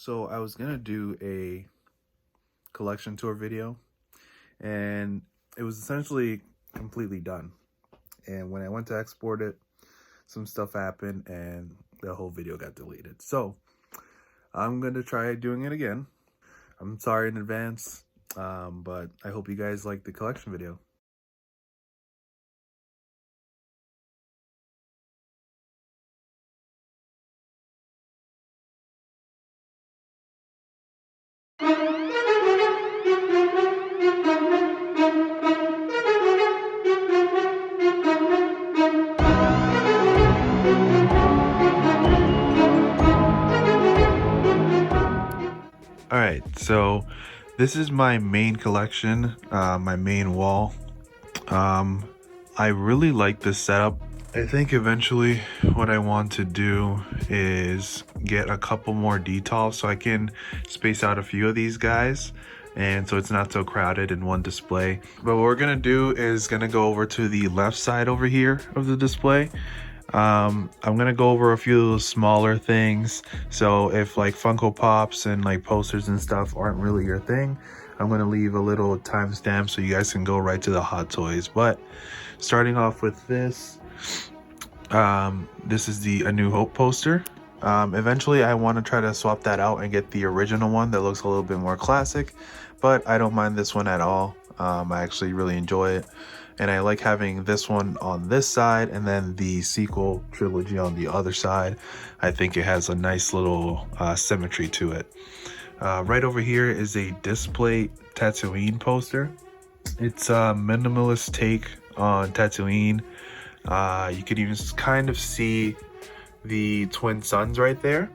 So I was gonna do a collection tour video, and it was essentially completely done. And when I went to export it, some stuff happened and the whole video got deleted. So I'm gonna try doing it again. I'm sorry in advance, but I hope you guys like the collection video. All right, so this is my main collection, my main wall. I really like this setup. I think eventually what I want to do is get a couple more details so I can space out a few of these guys, and so it's not so crowded in one display. But what we're gonna do is gonna go over to the left side over here of the display. I'm gonna go over a few of those smaller things, so if like Funko Pops and like posters and stuff aren't really your thing, I'm gonna leave a little timestamp so you guys can go right to the HotToys. But starting off with this, this is the A New Hope poster. Eventually I want to try to swap that out and get the original one that looks a little bit more classic, but I don't mind this one at all. I actually really enjoy it. And I like having this one on this side and then the sequel trilogy on the other side. I think it has a nice little symmetry to it. Right over here is a Display Tatooine poster. It's a minimalist take on Tatooine. You could even kind of see the twin suns right there.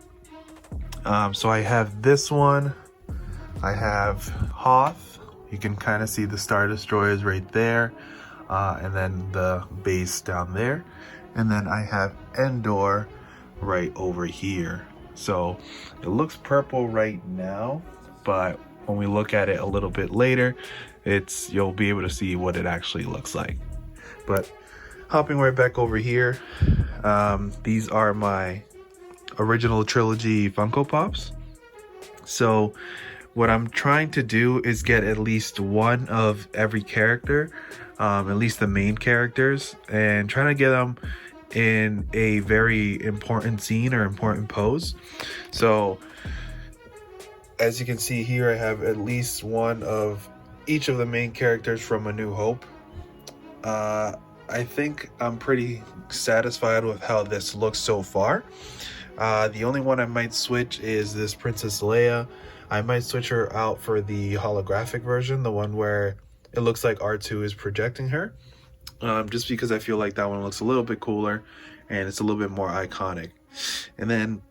So I have this one. I have Hoth. You can kind of see the Star Destroyers right there. And then the base down there, and then I have Endor right over here. So it looks purple right now, but when we look at it a little bit later, you'll be able to see what it actually looks like. But hopping right back over here, these are my original trilogy Funko Pops. So what I'm trying to do is get at least one of every character, at least the main characters, and trying to get them in a very important scene or important pose. So as you can see here, I have at least one of each of the main characters from A New Hope. I think I'm pretty satisfied with how this looks so far. The only one I might switch is this Princess Leia. I might switch her out for the holographic version, the one where it looks like R2 is projecting her, just because I feel like that one looks a little bit cooler and it's a little bit more iconic. And then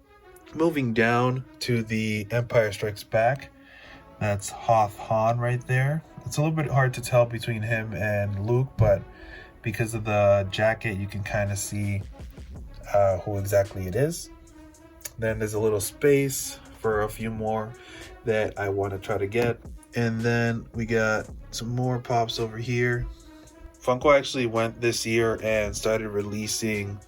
moving down to the Empire Strikes Back, that's Hoth Han right there. It's a little bit hard to tell between him and Luke, but because of the jacket you can kind of see who exactly it is. Then there's a little space for a few more that I want to try to get. And then we got some more pops over here. Funko actually went this year and started releasing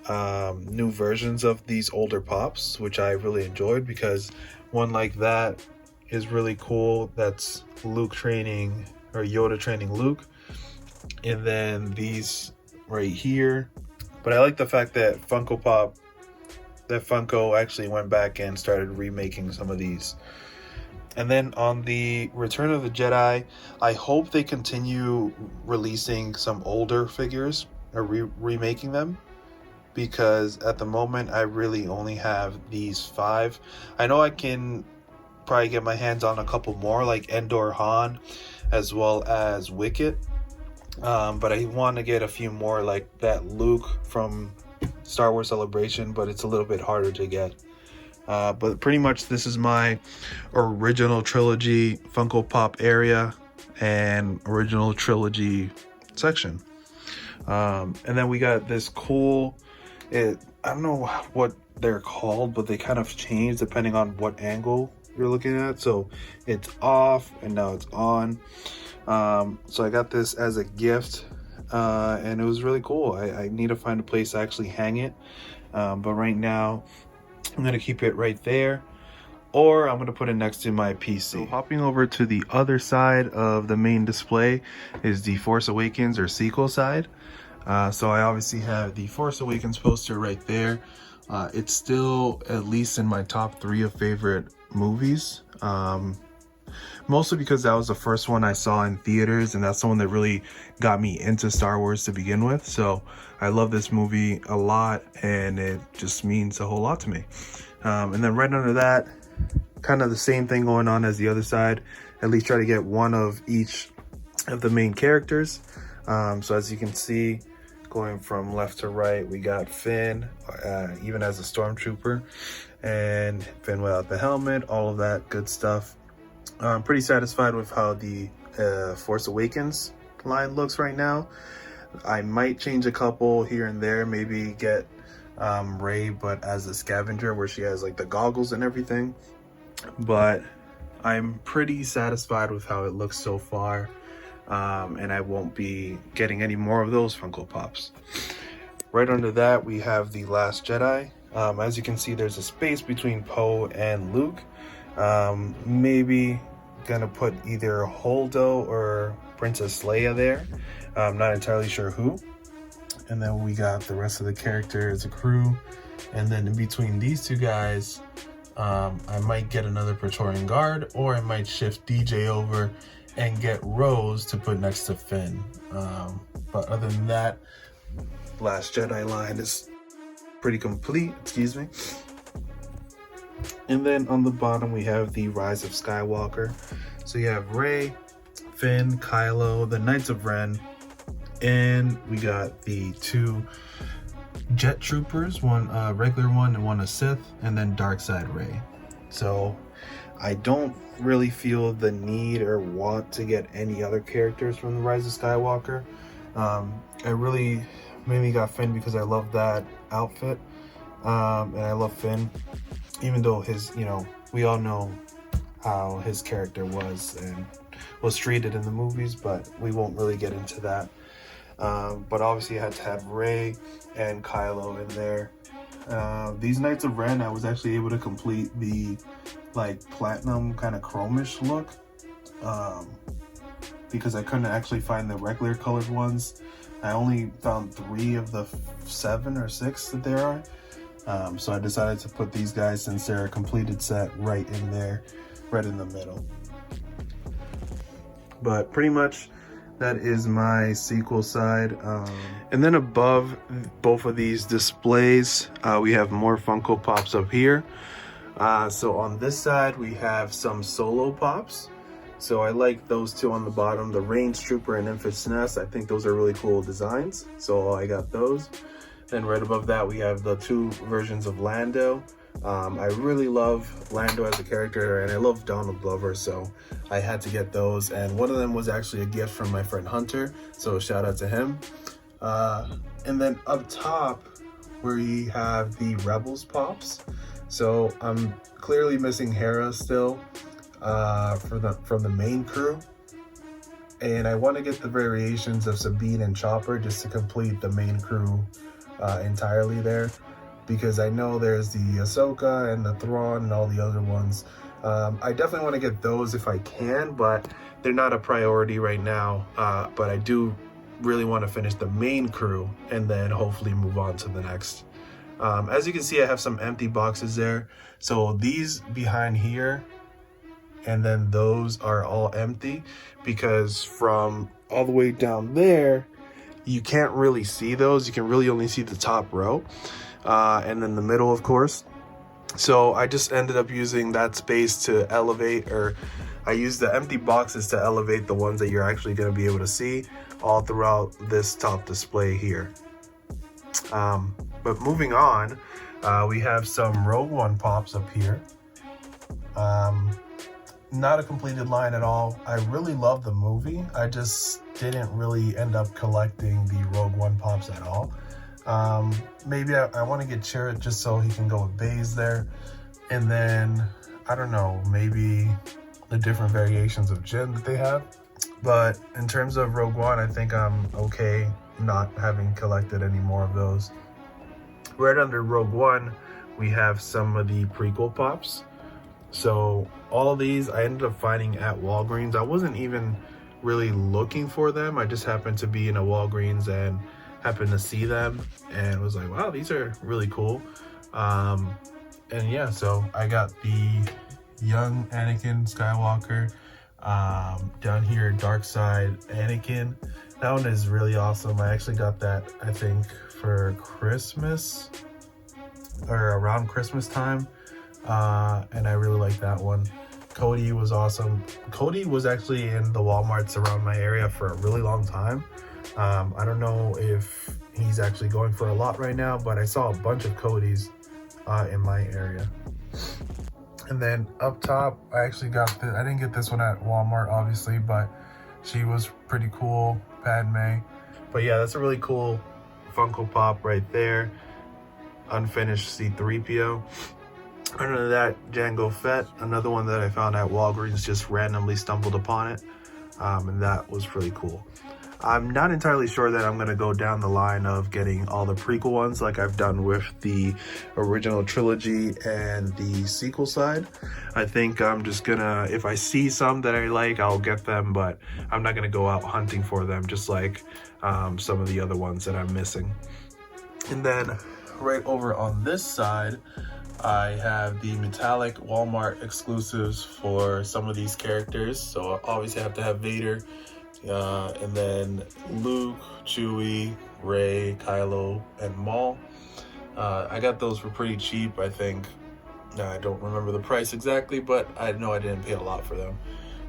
new versions of these older pops, which I really enjoyed, because one like that is really cool. That's Luke training, or Yoda training Luke. And then these right here. But I like the fact that Funko actually went back and started remaking some of these. And then on the Return of the Jedi, I hope they continue releasing some older figures or remaking them, because at the moment I really only have these 5. I know I can probably get my hands on a couple more, like Endor Han as well as Wicket, but I want to get a few more like that Luke from Star Wars Celebration, but it's a little bit harder to get. But pretty much this is my original trilogy Funko Pop area and original trilogy section. And then we got this cool, I don't know what they're called, but they kind of change depending on what angle you're looking at. So it's off and now it's on. So I got this as a gift, and it was really cool. I need to find a place to actually hang it. But right now I'm going to keep it right there. or I'm gonna put it next to my PC. So hopping over to the other side of the main display is the Force Awakens or sequel side. So I obviously have the Force Awakens poster right there. It's still at least in my top 3 of favorite movies. Mostly because that was the first one I saw in theaters, and that's the one that really got me into Star Wars to begin with. So I love this movie a lot, and it just means a whole lot to me. And then right under that, kind of the same thing going on as the other side. At least try to get one of each of the main characters. So as you can see, going from left to right, we got Finn, even as a stormtrooper, and Finn without the helmet, all of that good stuff. I'm pretty satisfied with how the Force Awakens line looks right now. I might change a couple here and there, maybe get Rey, but as a scavenger where she has like the goggles and everything. But I'm pretty satisfied with how it looks so far, and I won't be getting any more of those Funko Pops. Right under that, we have the Last Jedi. As you can see, there's a space between Poe and Luke. Maybe gonna put either Holdo or Princess Leia there. I'm not entirely sure who. And then we got the rest of the characters, the crew, and then in between these two guys, I might get another Praetorian Guard, or I might shift DJ over and get Rose to put next to Finn. But other than that, Last Jedi line is pretty complete, excuse me. And then on the bottom, we have the Rise of Skywalker. So you have Rey, Finn, Kylo, the Knights of Ren, and we got the 2 Jet Troopers, one regular one and one a Sith, and then Darkseid Rey. So I don't really feel the need or want to get any other characters from the Rise of Skywalker. I really mainly got Finn because I love that outfit, and I love Finn. Even though his, we all know how his character was and was treated in the movies, but we won't really get into that. But obviously I had to have Rey and Kylo in there. These Knights of Ren, I was actually able to complete the platinum kind of chromish look, because I couldn't actually find the regular colored ones. I only found 3 of the 7 or 6 that there are. So I decided to put these guys, since they're a completed set, right in there, right in the middle. But pretty much that is my sequel side. And then above both of these displays, we have more Funko Pops up here. So on this side, we have some solo pops. So I like those 2 on the bottom, the Range Trooper and Infant's Nest. I think those are really cool designs, so I got those. Then right above that, we have the 2 versions of Lando. I really love Lando as a character, and I love Donald Glover, so I had to get those. And one of them was actually a gift from my friend Hunter, so shout out to him. And then up top, we have the Rebels Pops. So I'm clearly missing Hera still from the main crew. And I want to get the variations of Sabine and Chopper just to complete the main crew entirely there, because I know there's the Ahsoka and the Thrawn and all the other ones. I definitely want to get those if I can, but they're not a priority right now. But I do really want to finish the main crew and then hopefully move on to the next. As you can see, I have some empty boxes there. So these behind here and then those are all empty, because from all the way down there, you can't really see those. You can really only see the top row, and then the middle, of course. So I just ended up using that space to elevate, or I used the empty boxes to elevate the ones that you're actually going to be able to see all throughout this top display here. But moving on, we have some Rogue One pops up here. Not a completed line at all. I really love the movie. I just didn't really end up collecting the Rogue One pops at all. Maybe I want to get Chirrut just so he can go with Baze there. And then, I don't know, maybe the different variations of Jin that they have. But in terms of Rogue One, I think I'm okay not having collected any more of those. Right under Rogue One, we have some of the prequel pops. So all of these I ended up finding at Walgreens. I wasn't even really looking for them. I just happened to be in a Walgreens and happened to see them and was like, wow, these are really cool. And yeah, so I got the young Anakin Skywalker, down here dark side Anakin. That one is really awesome. I actually got that, I think, for Christmas or around Christmas time, and I really like that one. Cody was awesome. Cody was actually in the Walmarts around my area for a really long time. I don't know if he's actually going for a lot right now, but I saw a bunch of Codys in my area. And then up top, I actually got this. I didn't get this one at Walmart, obviously, but she was pretty cool, Padme. But yeah, that's a really cool Funko Pop right there. Unfinished C-3PO. Under that, Jango Fett, another one that I found at Walgreens, just randomly stumbled upon it. And that was really cool. I'm not entirely sure that I'm going to go down the line of getting all the prequel ones like I've done with the original trilogy and the sequel side. I think I'm just gonna, if I see some that I like, I'll get them, but I'm not going to go out hunting for them, just like some of the other ones that I'm missing. And then right over on this side, I have the metallic Walmart exclusives for some of these characters. So I obviously have to have Vader, and then Luke, Chewie, Rey, Kylo, and Maul. I got those for pretty cheap, I think. I don't remember the price exactly, but I know I didn't pay a lot for them.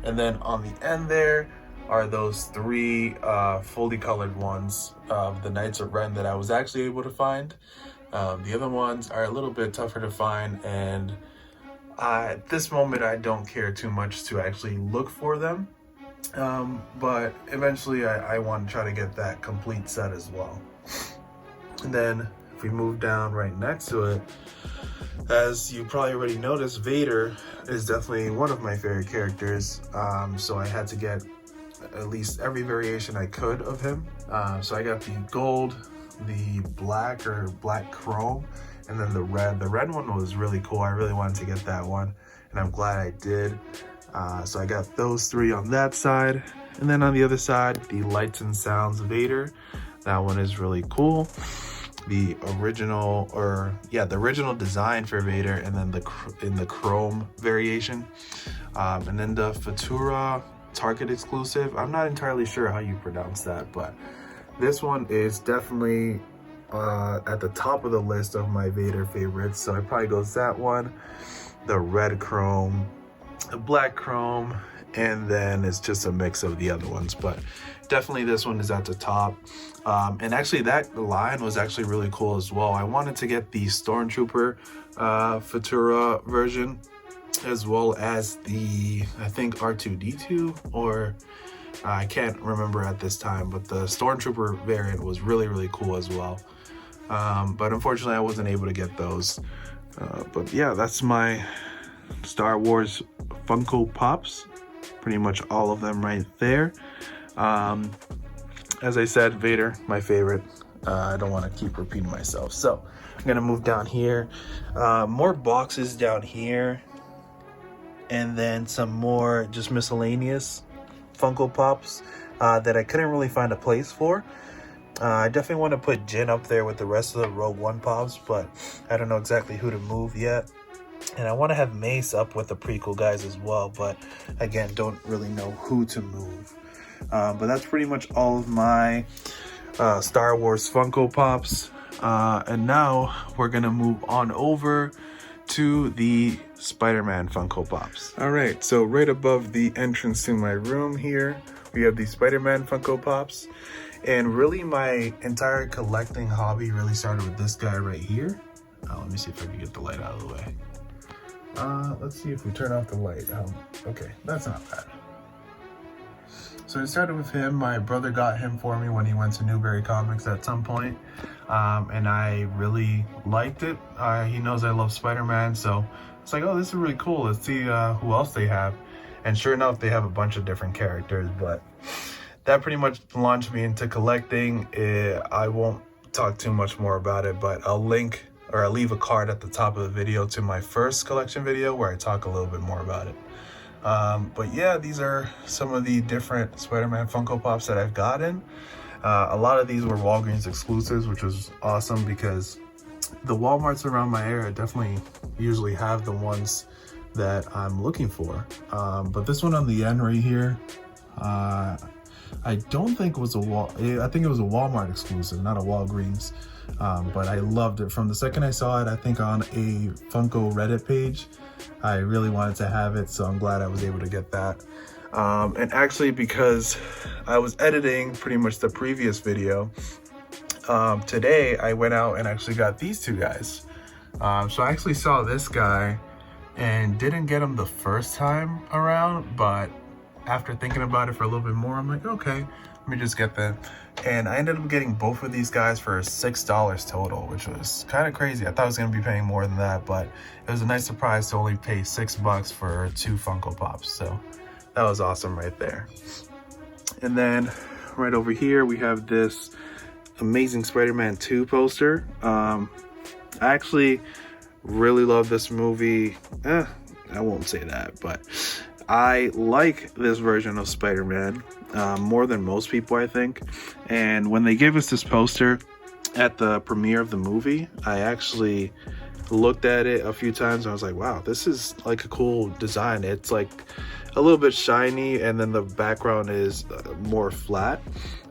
And then on the end there are those three fully colored ones of the Knights of Ren that I was actually able to find. The other ones are a little bit tougher to find, and at this moment I don't care too much to actually look for them. But eventually I want to try to get that complete set as well. And then if we move down right next to it, as you probably already noticed, Vader is definitely one of my favorite characters. So I had to get at least every variation I could of him. So I got the gold, the black or black chrome, and then the red. The red one was really cool. I really wanted to get that one, and I'm glad I did. So I got those three on that side. And then on the other side, the Lights and Sounds Vader. That one is really cool. The original, the original design for Vader, and then in the chrome variation. And then the Futura Target exclusive. I'm not entirely sure how you pronounce that, but this one is definitely at the top of the list of my Vader favorites. So it probably goes that one, the red chrome, the black chrome, and then it's just a mix of the other ones, but definitely this one is at the top. And actually that line was actually really cool as well. I wanted to get the Stormtrooper Futura version, as well as the, I think, R2-D2, or I can't remember at this time, but the Stormtrooper variant was really, really cool as well. But unfortunately I wasn't able to get those. But yeah, that's my Star Wars Funko Pops, pretty much all of them right there. As I said, Vader, my favorite. I don't want to keep repeating myself, so I'm gonna move down here. More boxes down here, and then some more just miscellaneous Funko Pops that I couldn't really find a place for. I definitely want to put Jin up there with the rest of the Rogue One Pops, but I don't know exactly who to move yet. And I want to have Mace up with the prequel guys as well, but again, don't really know who to move. But that's pretty much all of my Star Wars Funko Pops. And now we're going to move on over to the Spider-Man Funko Pops. All right, so right above the entrance to my room here, we have the Spider-Man Funko Pops. And really my entire collecting hobby really started with this guy right here. Let me see if I can get the light out of the way. Let's see if we turn off the light. Okay, that's not bad. So it started with him. My brother got him for me when he went to Newberry Comics at some point. And I really liked it. He knows I love Spider-Man, so it's like, oh, this is really cool. Let's see who else they have. And sure enough, they have a bunch of different characters, but that pretty much launched me into collecting. I won't talk too much more about it, but I'll link or I'll leave a card at the top of the video to my first collection video where I talk a little bit more about it. But yeah, these are some of the different Spider-Man Funko Pops that I've gotten. A lot of these were Walgreens exclusives, which was awesome because the Walmarts around my area definitely usually have the ones that I'm looking for. But this one on the end right here, I don't think it was I think it was a Walmart exclusive, not a Walgreens. But I loved it from the second I saw it. I think on a Funko Reddit page, I really wanted to have it, so I'm glad I was able to get that. And actually, because I was editing pretty much the previous video, today I went out and actually got these two guys. So I actually saw this guy and didn't get him the first time around, but after thinking about it for a little bit more, I'm like, okay, let me just get them. And I ended up getting both of these guys for $6 total, which was kind of crazy. I thought I was going to be paying more than that, but it was a nice surprise to only pay $6 for 2 Funko Pops. So that was awesome right there. And then right over here, we have this Amazing Spider-Man 2 poster. I actually really love this movie. I won't say that, but I like this version of Spider-Man more than most people, I think. And when they gave us this poster at the premiere of the movie, I actually looked at it a few times and I was like, wow, this is like a cool design. It's like a little bit shiny and then the background is more flat.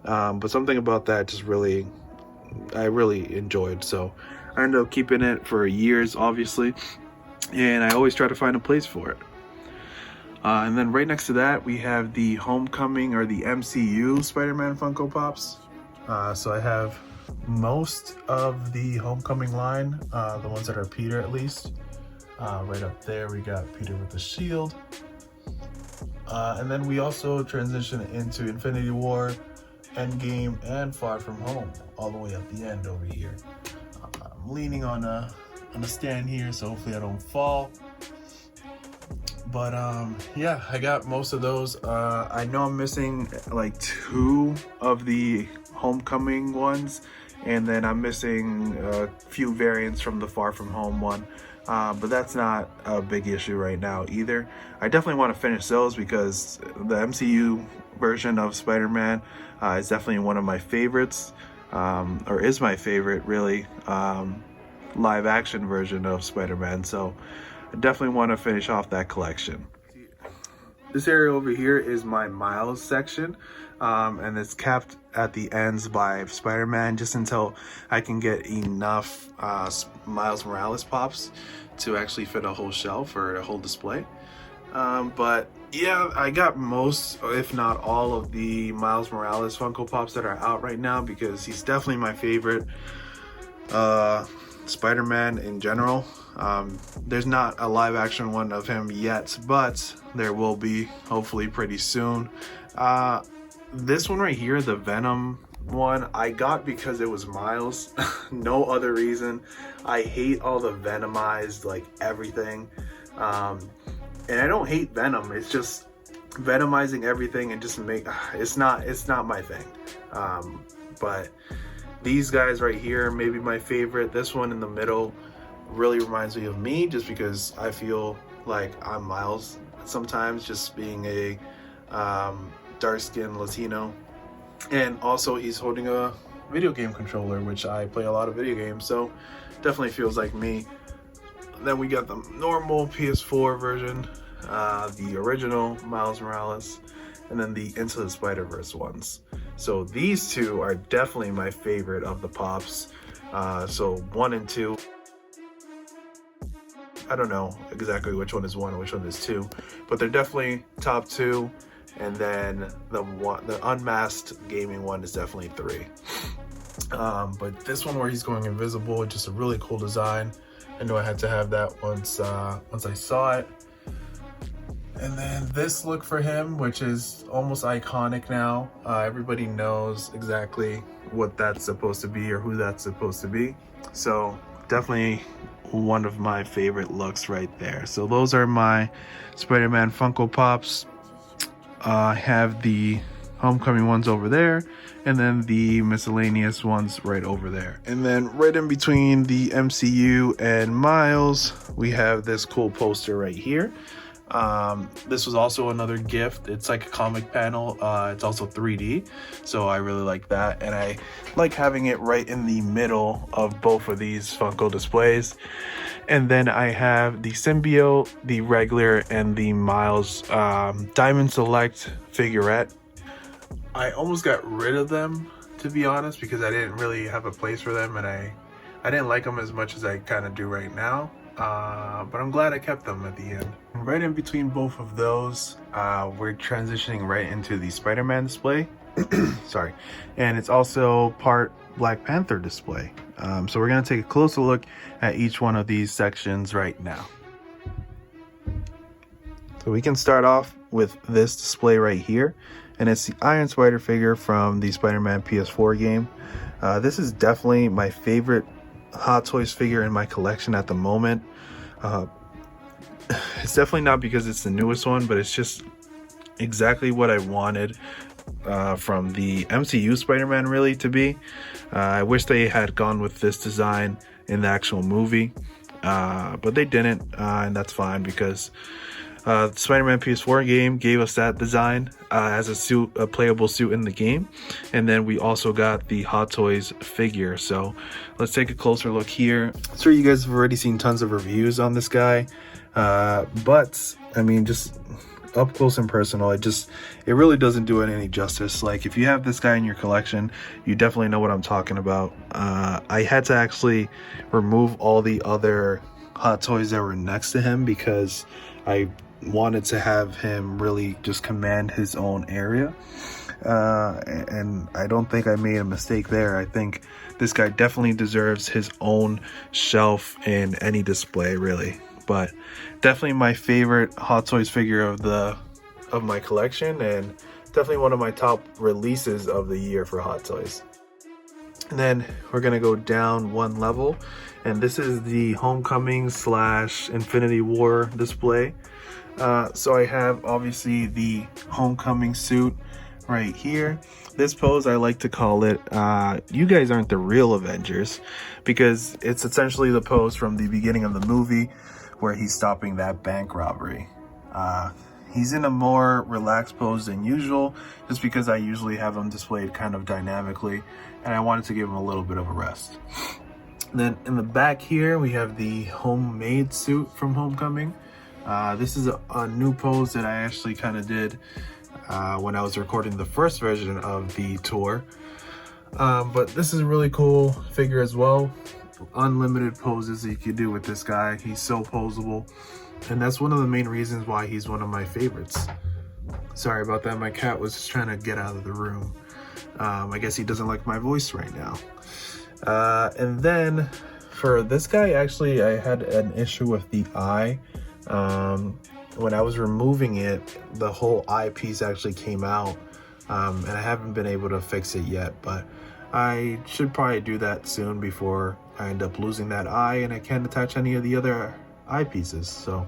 But something about that just I really enjoyed. So I ended up keeping it for years, obviously. And I always try to find a place for it. And then right next to that, we have the Homecoming or the MCU Spider-Man Funko Pops. So I have most of the Homecoming line, the ones that are Peter at least. Right up there, we got Peter with the shield. And then we also transition into Infinity War, Endgame, and Far From Home, all the way at the end over here. I'm leaning on a stand here, so hopefully I don't fall. But yeah, I got most of those. I know I'm missing like 2 of the Homecoming ones, and then I'm missing a few variants from the Far From Home one. But that's not a big issue right now either. I definitely want to finish those because the MCU version of Spider-Man is definitely one of my favorites, or is my favorite really, live action version of Spider-Man. So I definitely want to finish off that collection. This area over here is my Miles section, and it's capped at the ends by Spider-Man just until I can get enough Miles Morales pops to actually fit a whole shelf or a whole display. But yeah, I got most, if not all, of the Miles Morales Funko Pops that are out right now because he's definitely my favorite Spider-Man in general. There's not a live action one of him yet, but there will be hopefully pretty soon. This one right here, the Venom one, I got because it was Miles. No other reason. I hate all the Venomized like everything, and I don't hate Venom, it's just Venomizing everything and just it's not my thing. But these guys right here, maybe my favorite. This one in the middle really reminds me of me just because I feel like I'm Miles sometimes, just being a dark-skinned Latino. And also he's holding a video game controller, which I play a lot of video games, so definitely feels like me. Then we got the normal PS4 version, the original Miles Morales, and then the Into the Spider-Verse ones. So these two are definitely my favorite of the Pops. So 1 and 2. I don't know exactly which one is 1 and which one is 2, but they're definitely top 2. And then the unmasked gaming one is definitely 3. But this one where he's going invisible, just a really cool design. I know I had to have that once I saw it. And then this look for him, which is almost iconic now. Everybody knows exactly what that's supposed to be or who that's supposed to be. So definitely one of my favorite looks right there. So those are my Spider-Man Funko Pops. I have the Homecoming ones over there, and then the miscellaneous ones right over there. And then right in between the MCU and Miles, we have this cool poster right here. This was also another gift. It's like a comic panel. It's also 3D, so I really like that, and I like having it right in the middle of both of these Funko displays. And then I have the Symbiote, the regular, and the Miles Diamond Select figurette. I almost got rid of them, to be honest, because I didn't really have a place for them, and I didn't like them as much as I kind of do right now. But I'm glad I kept them at the end. Right in between both of those, we're transitioning right into the Spider-Man display. Sorry. And it's also part Black Panther display. So we're going to take a closer look at each one of these sections right now. So we can start off with this display right here, and it's the Iron Spider figure from the Spider-Man PS4 game. This is definitely my favorite Hot Toys figure in my collection at the moment. It's definitely not because it's the newest one, but it's just exactly what I wanted from the MCU Spider-Man really to be. I wish they had gone with this design in the actual movie, but they didn't, and that's fine because the Spider-Man PS4 game gave us that design as a suit, a playable suit in the game, and then we also got the Hot Toys figure. So let's take a closer look here. I'm sure you guys have already seen tons of reviews on this guy, but I mean, just up close and personal, it really doesn't do it any justice. Like, if you have this guy in your collection, you definitely know what I'm talking about. I had to actually remove all the other Hot Toys that were next to him because I wanted to have him really just command his own area, and I don't think I made a mistake there. I think this guy definitely deserves his own shelf in any display, really. But definitely my favorite Hot Toys figure of my collection, and definitely one of my top releases of the year for Hot Toys. And then we're gonna go down one level, and this is the Homecoming / Infinity War display. So I have obviously the Homecoming suit right here. This pose, I like to call it, you guys aren't the real Avengers, because it's essentially the pose from the beginning of the movie where he's stopping that bank robbery. He's in a more relaxed pose than usual, just because I usually have him displayed kind of dynamically, and I wanted to give him a little bit of a rest. Then in the back here, we have the homemade suit from Homecoming. This is a new pose that I actually kind of did when I was recording the first version of the tour. But this is a really cool figure as well. Unlimited poses that you can do with this guy. He's so posable, and that's one of the main reasons why he's one of my favorites. Sorry about that, my cat was just trying to get out of the room. I guess he doesn't like my voice right now. And then for this guy, actually I had an issue with the eye. When I was removing it, the whole eye piece actually came out, and I haven't been able to fix it yet, but I should probably do that soon before I end up losing that eye and I can't attach any of the other eye pieces. So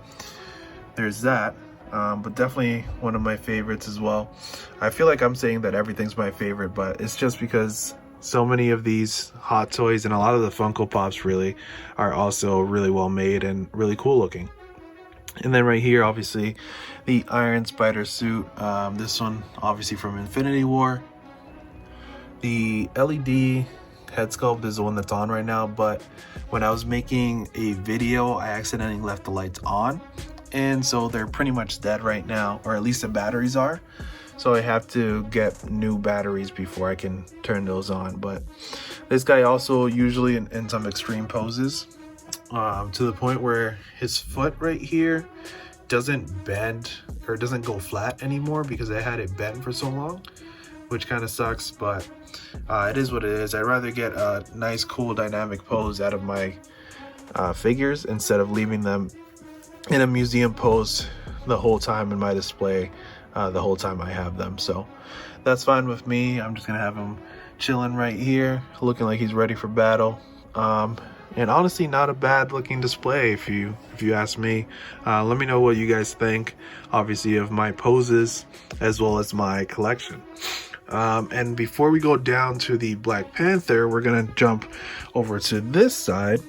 there's that. But definitely one of my favorites as well. I feel like I'm saying that everything's my favorite, but it's just because so many of these Hot Toys and a lot of the Funko Pops really are also really well made and really cool looking. And then right here, obviously, the Iron Spider suit. This one, obviously from Infinity War. The LED head sculpt is the one that's on right now, but when I was making a video, I accidentally left the lights on. And so they're pretty much dead right now, or at least the batteries are. So I have to get new batteries before I can turn those on. But this guy also usually in some extreme poses, to the point where his foot right here doesn't bend or doesn't go flat anymore because I had it bent for so long, which kind of sucks, but it is what it is. I'd rather get a nice, cool, dynamic pose out of my figures instead of leaving them in a museum pose the whole time in my display, the whole time I have them. So that's fine with me. I'm just gonna have him chilling right here, looking like he's ready for battle. And honestly, not a bad looking display if you ask me. Let me know what you guys think, obviously, of my poses as well as my collection. And before we go down to the Black Panther, we're gonna jump over to this side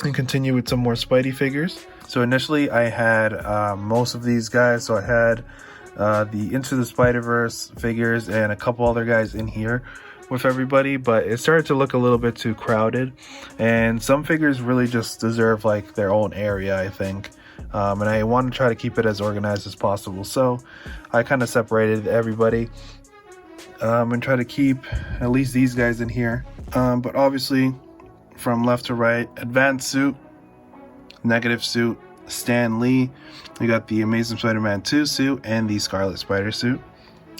and continue with some more Spidey figures. So initially I had most of these guys. So I had the Into the Spider-Verse figures and a couple other guys in here with everybody, but it started to look a little bit too crowded, and some figures really just deserve like their own area, I think. And I want to try to keep it as organized as possible, so I kind of separated everybody and try to keep at least these guys in here. But obviously from left to right, Advanced Suit, Negative Suit, Stan Lee, you got the Amazing Spider-Man 2 suit and the Scarlet Spider suit.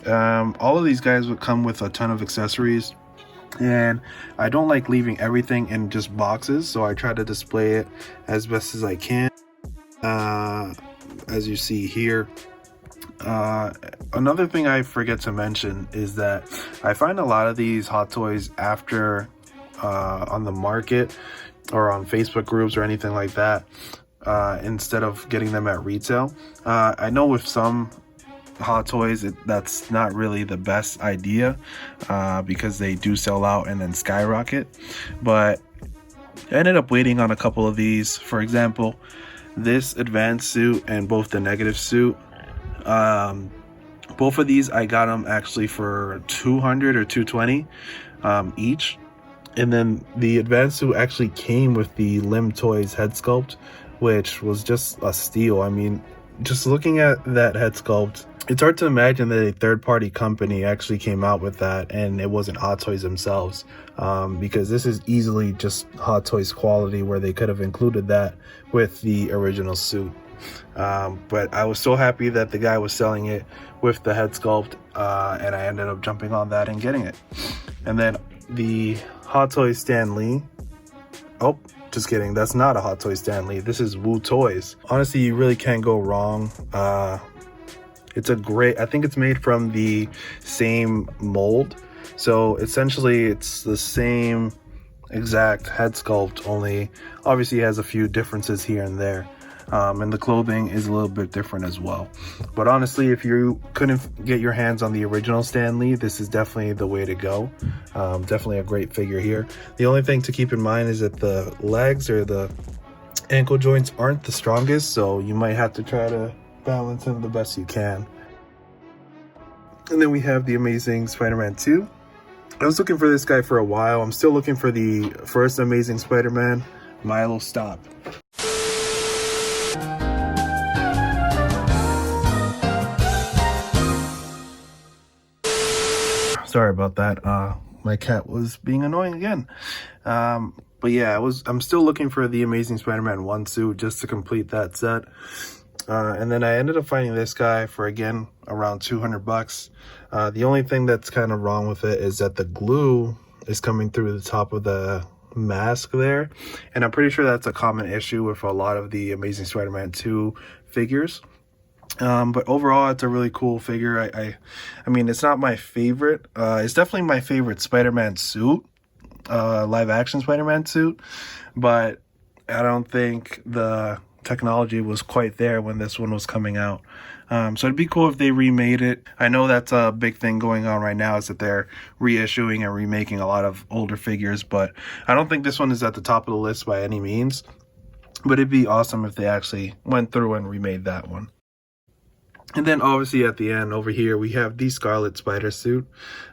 All of these guys would come with a ton of accessories, and I don't like leaving everything in just boxes, so I try to display it as best as I can. As you see here, another thing I forget to mention is that I find a lot of these Hot Toys after on the market or on Facebook groups or anything like that, instead of getting them at retail. I know with some Hot Toys that's not really the best idea, because they do sell out and then skyrocket, but I ended up waiting on a couple of these. For example, this Advanced Suit and both the Negative Suit, both of these I got them actually for 200 or 220 each. And then the Advanced Suit actually came with the Limb Toys head sculpt, which was just a steal. I mean, just looking at that head sculpt, it's hard to imagine that a third-party company actually came out with that and it wasn't Hot Toys themselves, because this is easily just Hot Toys quality, where they could have included that with the original suit. But I was so happy that the guy was selling it with the head sculpt, and I ended up jumping on that and getting it. And then the Hot Toys Stan Lee. Oh, just kidding. That's not a Hot Toys Stan Lee. This is Woo Toys. Honestly, you really can't go wrong. It's a great, I think it's made from the same mold. So essentially it's the same exact head sculpt, only obviously it has a few differences here and there. And the clothing is a little bit different as well. But honestly, if you couldn't get your hands on the original Stan Lee, this is definitely the way to go. Definitely a great figure here. The only thing to keep in mind is that the legs or the ankle joints aren't the strongest, so you might have to try to balance them the best you can. And then we have the Amazing Spider-Man 2. I was looking for this guy for a while. I'm still looking for the first Amazing Spider-Man. Milo, stop. Sorry about that. My cat was being annoying again. But yeah, I'm still looking for the Amazing Spider-Man 1 suit just to complete that set. And then I ended up finding this guy for, again, around 200 bucks. The only thing that's kind of wrong with it is that the glue is coming through the top of the mask there. And I'm pretty sure that's a common issue with a lot of the Amazing Spider-Man 2 figures. But overall, it's a really cool figure. I mean, it's not my favorite. It's definitely my favorite Spider-Man suit, live action Spider-Man suit. But I don't think the technology was quite there when this one was coming out. So it'd be cool if they remade it. I know that's a big thing going on right now, is that they're reissuing and remaking a lot of older figures, but I don't think this one is at the top of the list by any means. But it'd be awesome if they actually went through and remade that one. And then obviously at the end over here, we have the Scarlet Spider suit.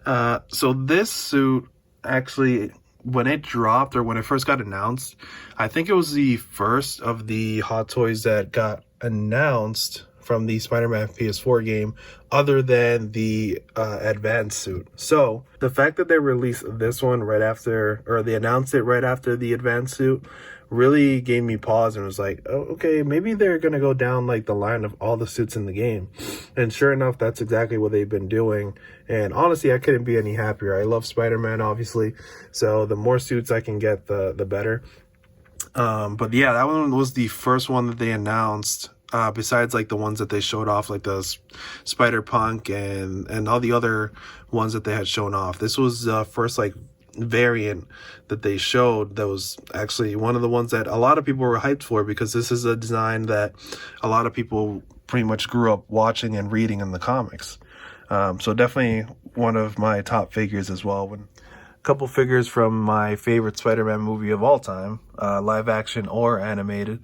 So this suit actually, when it dropped or when it first got announced, I think it was the first of the Hot Toys that got announced from the Spider-Man PS4 game, other than the Advanced suit. So the fact that they released this one right after, or they announced it right after the Advanced suit, really gave me pause and was like, oh, okay, maybe they're gonna go down like the line of all the suits in the game. And sure enough, that's exactly what they've been doing. And honestly, I couldn't be any happier. I love Spider-Man, obviously, so the more suits I can get, the better. But yeah, that one was the first one that they announced, besides like the ones that they showed off, like the Spider-Punk and all the other ones that they had shown off. This was the first like variant that they showed that was actually one of the ones that a lot of people were hyped for, because this is a design that a lot of people pretty much grew up watching and reading in the comics. So definitely one of my top figures as well. A couple figures from my favorite Spider-Man movie of all time, live action or animated,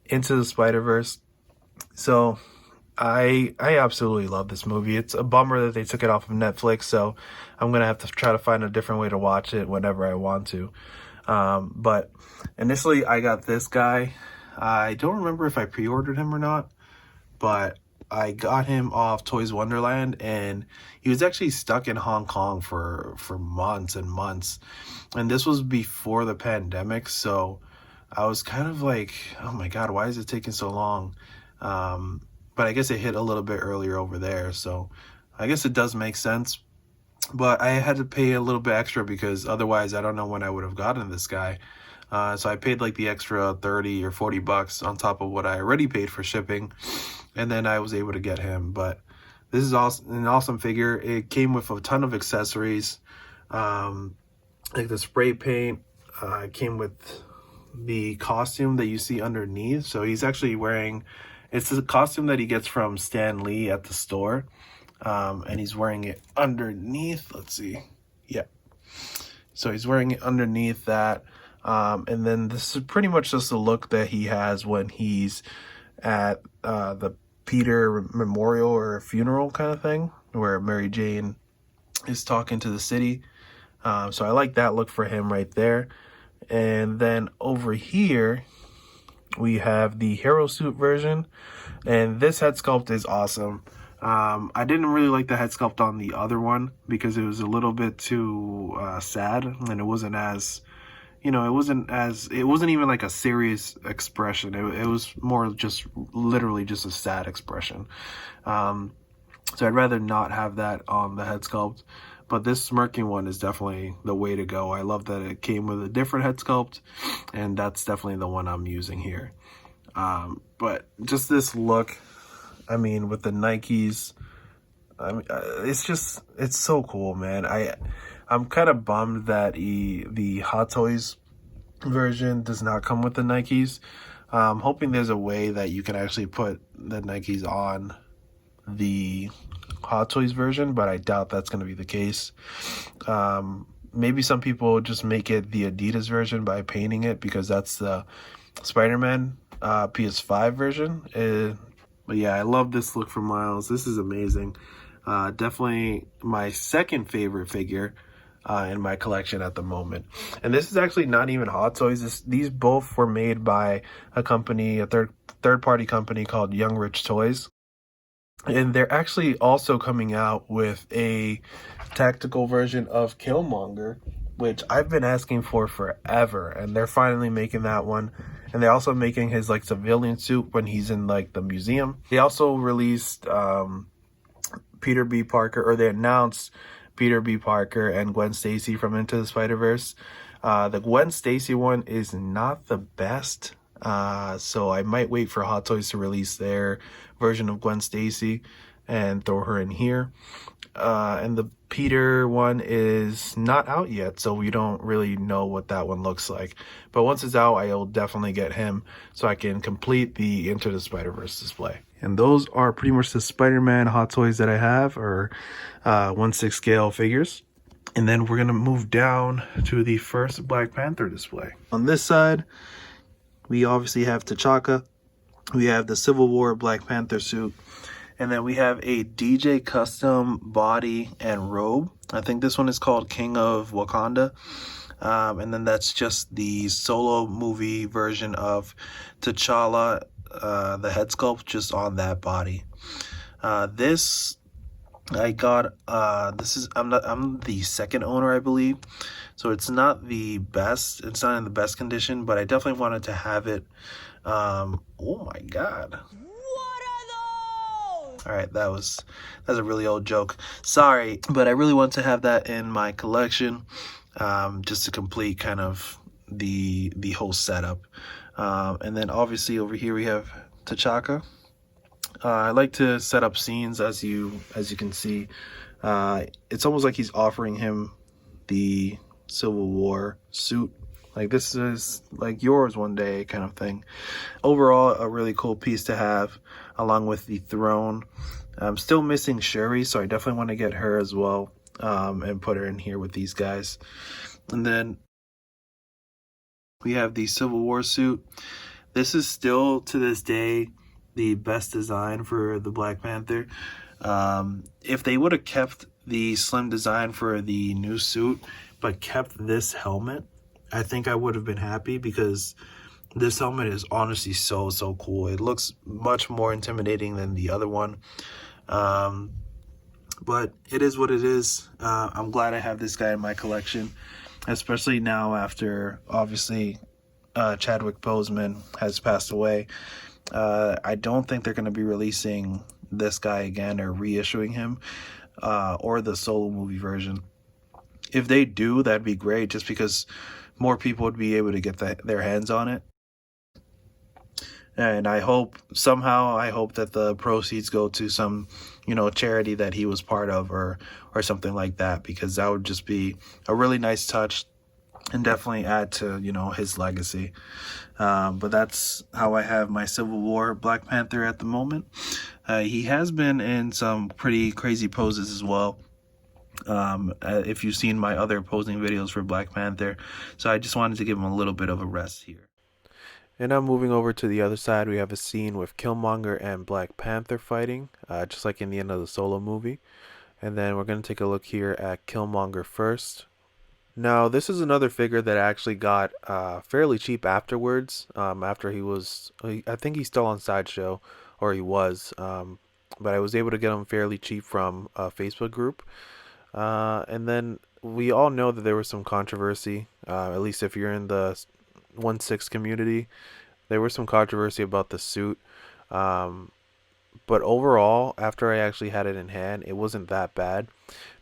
Into the Spider-Verse. So I absolutely love this movie. It's a bummer that they took it off of Netflix, so I'm gonna have to try to find a different way to watch it whenever I want to. But initially I got this guy. I don't remember if I pre-ordered him or not, but I got him off Toys Wonderland, and he was actually stuck in Hong Kong for months and months. And this was before the pandemic, so I was kind of like, oh my God, why is it taking so long? But I guess it hit a little bit earlier over there, so I guess it does make sense. But I had to pay a little bit extra because otherwise I don't know when I would have gotten this guy. So I paid like the extra 30 or 40 bucks on top of what I already paid for shipping, and then I was able to get him. But this is an awesome figure. It came with a ton of accessories, like the spray paint. It came with the costume that you see underneath. So he's actually wearing, it's a costume that he gets from Stan Lee at the store. And he's wearing it underneath. Let's see. Yeah. So he's wearing it underneath that. And then this is pretty much just the look that he has when he's at the Peter memorial or funeral kind of thing, where Mary Jane is talking to the city. So I like that look for him right there. And then over here, we have the hero suit version. And this head sculpt is awesome. I didn't really like the head sculpt on the other one because it was a little bit too sad, and it wasn't as, you know, it wasn't even like a serious expression. It was more just literally just a sad expression. So I'd rather not have that on the head sculpt. But this smirking one is definitely the way to go. I love that it came with a different head sculpt, and that's definitely the one I'm using here. But just this look, I mean, with the Nikes, I mean, it's so cool, man. I'm kind of bummed that the HotToys version does not come with the Nikes. I'm hoping there's a way that you can actually put the Nikes on the HotToys version, but I doubt that's going to be the case. Maybe some people just make it the Adidas version by painting it, because that's the Spider-Man PS5 version. But yeah, I love this look from Miles. This is amazing. Definitely my second favorite figure in my collection at the moment. And this is actually not even HotToys. These both were made by a company, a third-party company called Young Rich Toys. And they're actually also coming out with a tactical version of Killmonger, which I've been asking for forever, and they're finally making that one. And they're also making his like civilian suit when he's in like the museum. They also released Peter B. Parker, or they announced Peter B. Parker and Gwen Stacy from Into the Spider-Verse. The Gwen Stacy one is not the best, so I might wait for HotToys to release their version of Gwen Stacy and throw her in here. And the Peter one is not out yet, so we don't really know what that one looks like. But once it's out, I'll definitely get him so I can complete the Into the Spider-Verse display. And those are pretty much the Spider-Man HotToys that I have, or 1/6 scale figures. And then we're going to move down to the first Black Panther display. On this side, we obviously have T'Chaka. We have the Civil War Black Panther suit. And then we have a DJ custom body and robe. I think this one is called King of Wakanda. And then that's just the solo movie version of T'Challa, the head sculpt just on that body. This I got, I'm the second owner, I believe. So it's not the best. It's not in the best condition, but I definitely wanted to have it. Oh my God. All right, that's a really old joke. Sorry, but I really want to have that in my collection, just to complete kind of the whole setup. And then obviously over here we have T'Chaka. I like to set up scenes, as you can see. It's almost like he's offering him the Civil War suit. Like, this is like yours one day kind of thing. Overall, a really cool piece to have, along with the throne. I'm still missing Shuri, so I definitely want to get her as well, and put her in here with these guys. And then we have the Civil War suit. This is still, to this day, the best design for the Black Panther. If they would have kept the slim design for the new suit, but kept this helmet, I think I would have been happy, because this helmet is honestly so cool. It looks much more intimidating than the other one. But it is what it is. I'm glad I have this guy in my collection, especially now after, obviously, Chadwick Boseman has passed away. I don't think they're going to be releasing this guy again or reissuing him, or the solo movie version. If they do, that'd be great, just because more people would be able to get their hands on it. And I hope that the proceeds go to some, charity that he was part of, or something like that, because that would just be a really nice touch and definitely add to, his legacy. But that's how I have my Civil War Black Panther at the moment. He has been in some pretty crazy poses as well, if you've seen my other posing videos for Black Panther. So I just wanted to give him a little bit of a rest here. And now moving over to the other side, we have a scene with Killmonger and Black Panther fighting, just like in the end of the Solo movie. And then we're going to take a look here at Killmonger first. Now, this is another figure that I actually got fairly cheap afterwards. After I think he's still on Sideshow, or he was. But I was able to get him fairly cheap from a Facebook group. And then we all know that there was some controversy, at least if you're in the 1/6 community. There was some controversy about the suit. But overall, after I actually had it in hand, it wasn't that bad.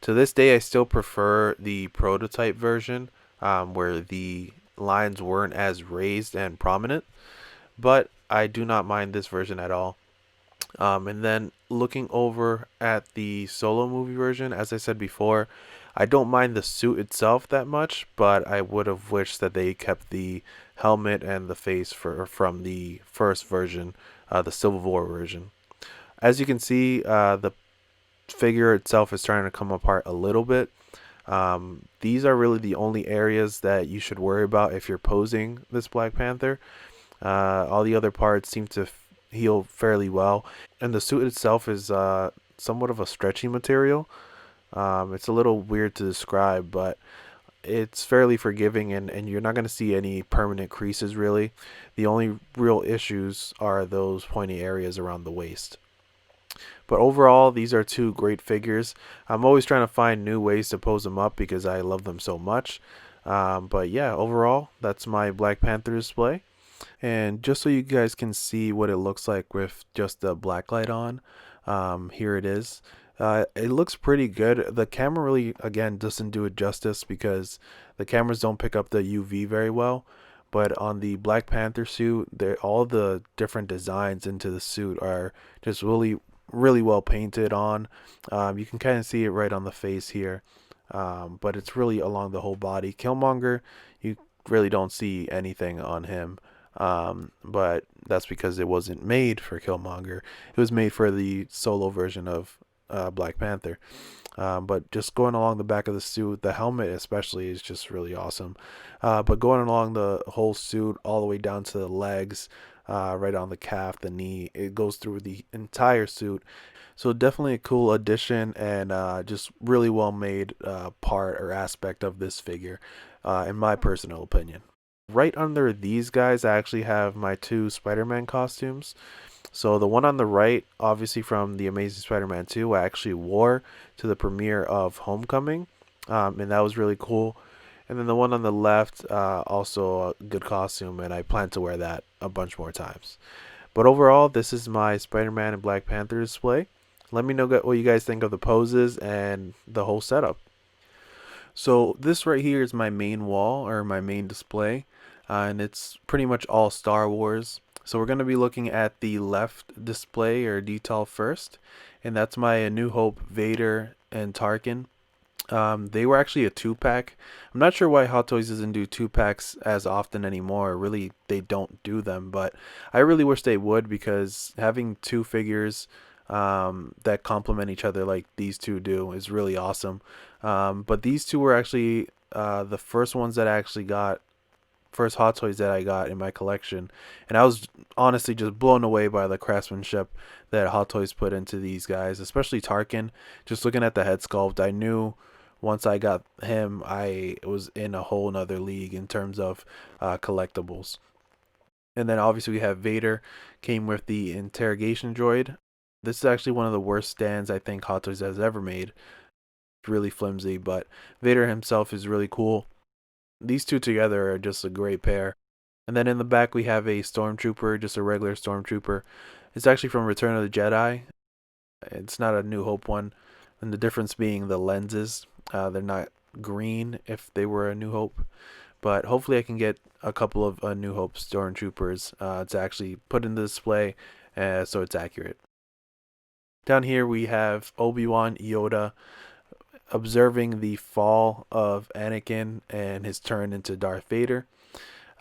To this day, I still prefer the prototype version, where the lines weren't as raised and prominent. But I do not mind this version at all. And then looking over at the solo movie version, as I said before, I don't mind the suit itself that much, but I would have wished that they kept the helmet and the face from the first version, the Civil War version. As you can see, the figure itself is starting to come apart a little bit. These are really the only areas that you should worry about if you're posing this Black Panther. All the other parts seem to heal fairly well, and the suit itself is somewhat of a stretchy material. It's a little weird to describe, but it's fairly forgiving, and you're not going to see any permanent creases really. The only real issues are those pointy areas around the waist. But overall, these are two great figures. I'm always trying to find new ways to pose them up because I love them so much. But yeah, overall, that's my Black Panther display. And just so you guys can see what it looks like with just the black light on, here it is. It looks pretty good. The camera really, again, doesn't do it justice because the cameras don't pick up the UV very well. But on the Black Panther suit, all the different designs into the suit are just really well painted on. You can kind of see it right on the face here, but it's really along the whole body. Killmonger, you really don't see anything on him, but that's because it wasn't made for Killmonger. It was made for the solo version of Black Panther. But just going along the back of the suit, the helmet especially is just really awesome. But going along the whole suit all the way down to the legs, right on the calf, the knee, it goes through the entire suit. So definitely a cool addition, and just really well made part or aspect of this figure, in my personal opinion. Right under these guys, I actually have my two Spider-Man costumes. So the one on the right, obviously from the Amazing Spider-Man 2, I actually wore to the premiere of Homecoming, and that was really cool. And then the one on the left, also a good costume, and I plan to wear that a bunch more times. But overall, this is my Spider-Man and Black Panther display. Let me know what you guys think of the poses and the whole setup. So this right here is my main wall, or my main display, and it's pretty much all Star Wars. So we're going to be looking at the left display or detail first, and that's my A New Hope Vader and Tarkin. They were actually a 2-pack. I'm not sure why Hot Toys doesn't do 2-packs as often anymore. Really, they don't do them, but I really wish they would, because having two figures that complement each other like these two do is really awesome. But these two were actually the first ones that I actually got, first Hot Toys that I got in my collection, and I was honestly just blown away by the craftsmanship that Hot Toys put into these guys, especially Tarkin. Just looking at the head sculpt, I knew once I got him, I was in a whole nother league in terms of collectibles. And then obviously we have Vader, came with the interrogation droid. This is actually one of the worst stands I think Hot Toys has ever made. It's really flimsy, but Vader himself is really cool. These two together are just a great pair. And then in the back we have a stormtrooper, just a regular stormtrooper. It's actually from Return of the Jedi. It's not a New Hope one, and the difference being the lenses. They're not green if they were a New Hope, but hopefully I can get a couple of New Hope stormtroopers to actually put in the display, so it's accurate. Down here we have Obi-Wan, Yoda, observing the fall of Anakin and his turn into Darth Vader.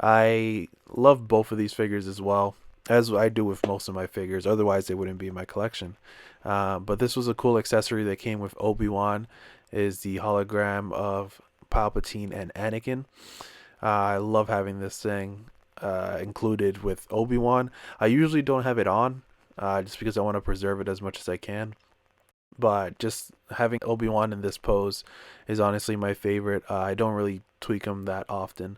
I love both of these figures as well, as I do with most of my figures. Otherwise, they wouldn't be in my collection. But this was a cool accessory that came with Obi-Wan, is the hologram of Palpatine and Anakin. I love having this thing included with Obi-Wan. I usually don't have it on, just because I want to preserve it as much as I can. But just having Obi-Wan in this pose is honestly my favorite. I don't really tweak him that often.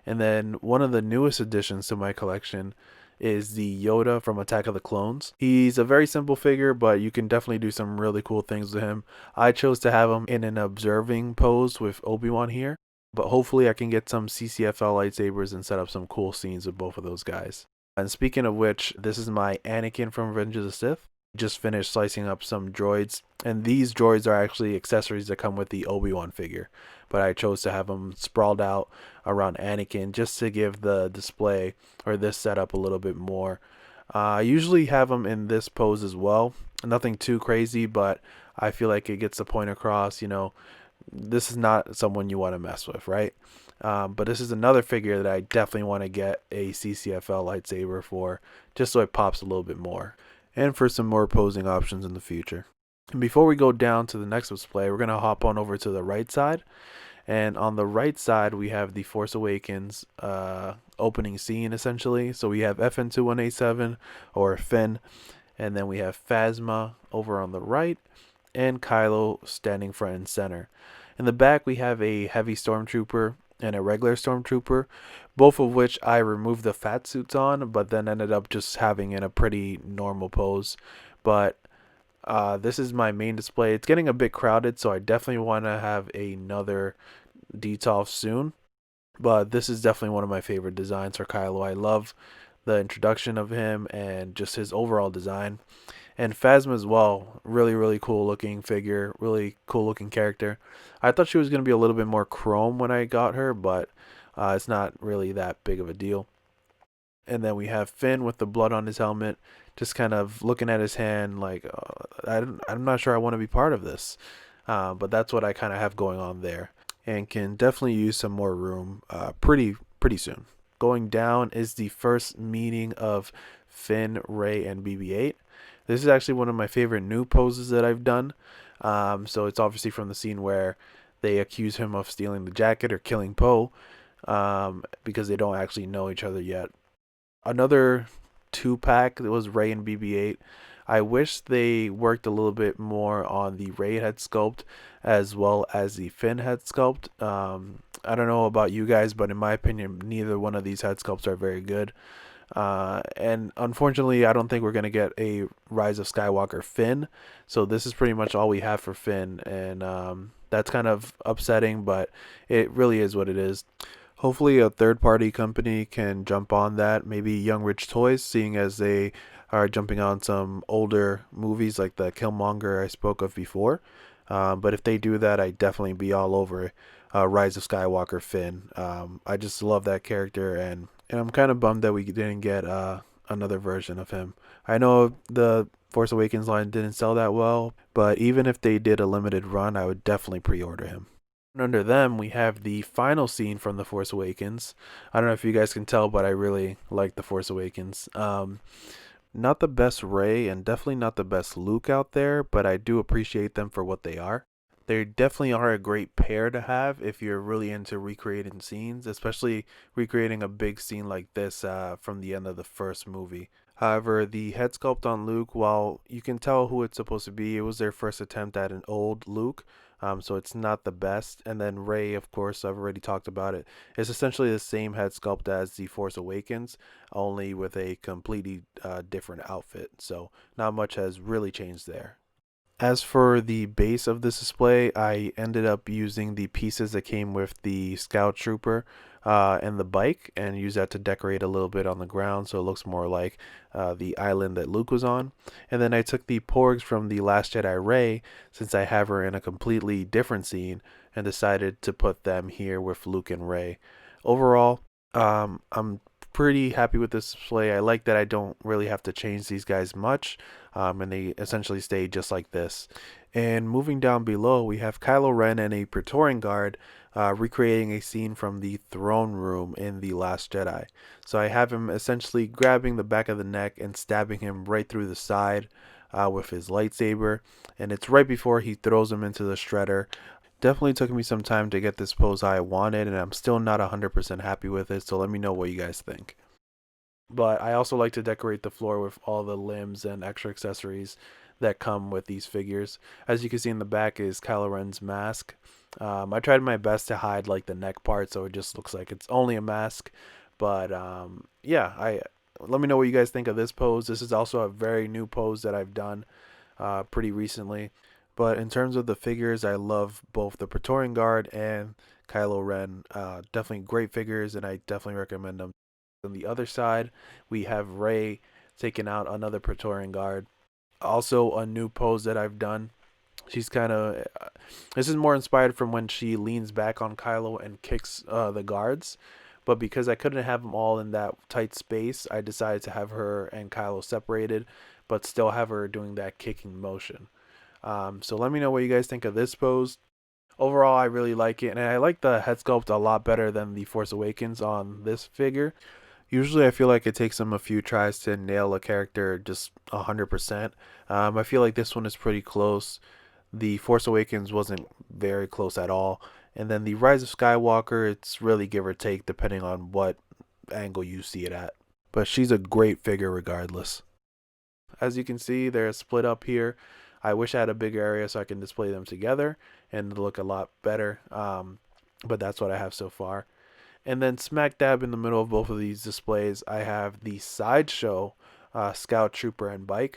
And then one of the newest additions to my collection is the Yoda from Attack of the Clones. He's a very simple figure, but you can definitely do some really cool things with him. I chose to have him in an observing pose with Obi-Wan here, but hopefully I can get some CCFL lightsabers and set up some cool scenes with both of those guys. And speaking of which, this is my Anakin from Revenge of the Sith. Just finished slicing up some droids, and these droids are actually accessories that come with the Obi-Wan figure, but I chose to have them sprawled out around Anakin just to give the display or this setup a little bit more. I usually have them in this pose as well, nothing too crazy, but I feel like it gets the point across. This is not someone you want to mess with, right? But this is another figure that I definitely want to get a CCFL lightsaber for, just so it pops a little bit more, and for some more posing options in the future. And before we go down to the next display, we're going to hop on over to the right side. And on the right side, we have the Force Awakens opening scene, essentially. So we have FN2187, or Finn, and then we have Phasma over on the right, and Kylo standing front and center. In the back, we have a heavy stormtrooper and a regular stormtrooper, both of which I removed the fat suits on, but then ended up just having in a pretty normal pose. But this is my main display. It's getting a bit crowded, so I definitely want to have another DTOF soon. But this is definitely one of my favorite designs for Kylo. I love the introduction of him and just his overall design. And Phasma as well, really, really cool looking figure, really cool looking character. I thought she was going to be a little bit more chrome when I got her, but it's not really that big of a deal. And then we have Finn with the blood on his helmet, just kind of looking at his hand like, I'm not sure I want to be part of this. But that's what I kind of have going on there, and can definitely use some more room pretty soon. Going down is the first meeting of Finn, Rey, and BB-8. This is actually one of my favorite new poses that I've done. So it's obviously from the scene where they accuse him of stealing the jacket or killing Poe, because they don't actually know each other yet. Another 2-pack that was Rey and BB-8. I wish they worked a little bit more on the Rey head sculpt as well as the Finn head sculpt. I don't know about you guys, but in my opinion, neither one of these head sculpts are very good. And unfortunately, I don't think we're gonna get a Rise of Skywalker Finn. So this is pretty much all we have for Finn, and that's kind of upsetting, but it really is what it is. Hopefully, a third-party company can jump on that. Maybe Young Rich Toys, seeing as they are jumping on some older movies like the Killmonger I spoke of before. But if they do that, I'd definitely be all over Rise of Skywalker Finn. I just love that character, and I'm kind of bummed that we didn't get another version of him. I know the Force Awakens line didn't sell that well, but even if they did a limited run, I would definitely pre-order him. And under them, we have the final scene from The Force Awakens. I don't know if you guys can tell, but I really like The Force Awakens. Not the best Rey and definitely not the best Luke out there, but I do appreciate them for what they are. They definitely are a great pair to have if you're really into recreating scenes, especially recreating a big scene like this from the end of the first movie. However, the head sculpt on Luke, while you can tell who it's supposed to be, it was their first attempt at an old Luke, so it's not the best. And then Rey, of course, I've already talked about it. It's essentially the same head sculpt as The Force Awakens, only with a completely different outfit. So not much has really changed there. As for the base of this display, I ended up using the pieces that came with the Scout Trooper and the bike, and use that to decorate a little bit on the ground so it looks more like the island that Luke was on. And then I took the Porgs from the Last Jedi Rey, since I have her in a completely different scene, and decided to put them here with Luke and Rey. Overall, I'm pretty happy with this display. I like that I don't really have to change these guys much, and they essentially stay just like this. And moving down below, we have Kylo Ren and a Praetorian Guard recreating a scene from the throne room in The Last Jedi. So I have him essentially grabbing the back of the neck and stabbing him right through the side with his lightsaber, and it's right before he throws him into the shredder. Definitely took me some time to get this pose I wanted, and I'm still not 100% happy with it, so let me know what you guys think. But I also like to decorate the floor with all the limbs and extra accessories that come with these figures. As you can see in the back is Kylo Ren's mask. I tried my best to hide like the neck part, so it just looks like it's only a mask. But yeah, I let me know what you guys think of this pose. This is also a very new pose that I've done pretty recently. But in terms of the figures, I love both the Praetorian Guard and Kylo Ren. Definitely great figures, and I definitely recommend them. On the other side, we have Rey taking out another Praetorian Guard. Also, a new pose that I've done. She's kind of. This is more inspired from when she leans back on Kylo and kicks the guards. But because I couldn't have them all in that tight space, I decided to have her and Kylo separated, but still have her doing that kicking motion. So let me know what you guys think of this pose. Overall, I really like it, and I like the head sculpt a lot better than the Force Awakens on this figure. Usually, I feel like it takes them a few tries to nail a character just 100%. I feel like this one is pretty close. The Force Awakens wasn't very close at all. And then the Rise of Skywalker, it's really give or take depending on what angle you see it at. But she's a great figure regardless. As you can see, they're split up here. I wish I had a bigger area so I can display them together and look a lot better. But that's what I have so far. And then smack dab in the middle of both of these displays, I have the Sideshow Scout Trooper and bike.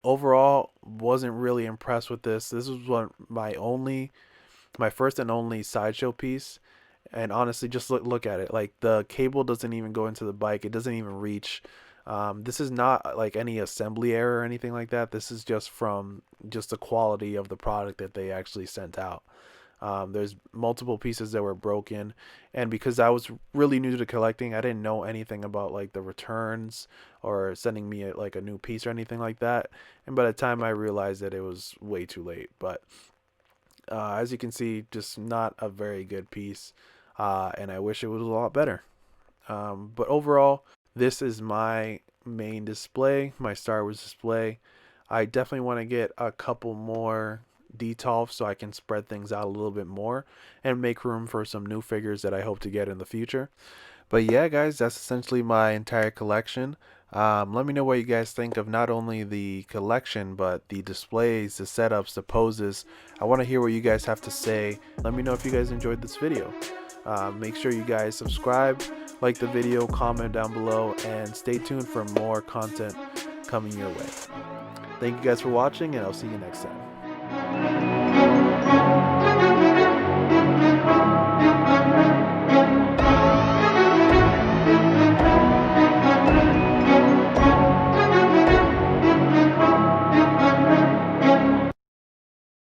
Overall, wasn't really impressed with this. This was my first and only Sideshow piece. And honestly, just look at it. Like the cable doesn't even go into the bike. It doesn't even reach. This is not like any assembly error or anything like that. This is just from just the quality of the product that they actually sent out. There's multiple pieces that were broken, and because I was really new to collecting, I didn't know anything about like the returns or sending me like a new piece or anything like that. And by the time I realized that, it was way too late. But as you can see, just not a very good piece, and I wish it was a lot better. But overall, this is my main display, my Star Wars display. I definitely want to get a couple more detolf so I can spread things out a little bit more and make room for some new figures that I hope to get in the future. But yeah, guys, that's essentially my entire collection. Let me know what you guys think of not only the collection, but the displays, the setups, the poses. I want to hear what you guys have to say. Let me know if you guys enjoyed this video. Make sure you guys subscribe, like the video, comment down below, and stay tuned for more content coming your way. Thank you guys for watching, and I'll see you next time.